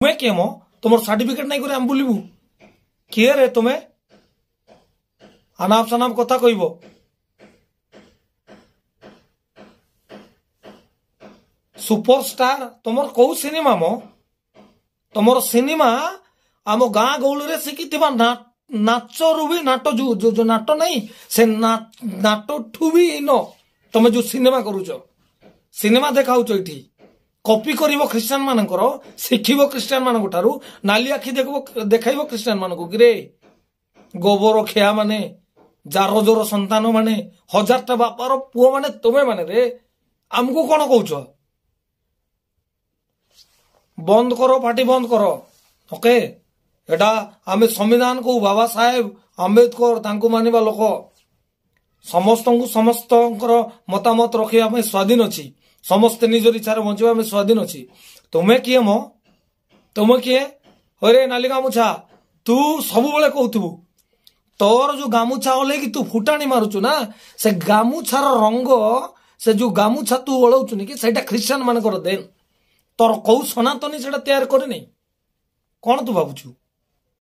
तुम्हें किए मो तुम सर्टिफिकेट नहीं करे आम बुलबू किए रे तुम्हें अनाप शनाप कथा कहब सुपरस्टार तुम कौ सिनेमा मो तुम सिनेमा आम गाँ गौली शिखी नाच रु भी नाट जो नाट नहीं से नाट ठू भी नो तुम जो सिनेमा करुच सिनेमा देखाऊच ये कॉपी करिवो क्रिश्चियन मानकर शिखिबो क्रिश्चियन मानक ठारू नाली आखि देखाइबो क्रिश्चियन मानक कि रे गोबर खेया माने जार जोर संतान माने 1000टा बापार पुओ माने तुमे माने रे आमको कौन कौच बंद करो पार्टी बंद करो ओके एटा आमे संविधान को बाबा साहेब आंबेडकर तांको मानिबा लोक समस्त मतामत रखा स्वाधीन अच्छी समस्ते निजर इच्छा बंचा स्वाधीन अच्छी तुम्हें किए मो तुम्हें किए अरे नाली गामुछा तू सब बेले कहतु तोर जो गामुछा ओले कि तू फुटाणी मारुचु ना से गामुछार रंग से जो गामुछा तू ओलौचुनी कि सेटा क्रिश्चियन मानकर देन तोर कौ सनातनी से तैयार करे नहीं कौन तू भावुचु।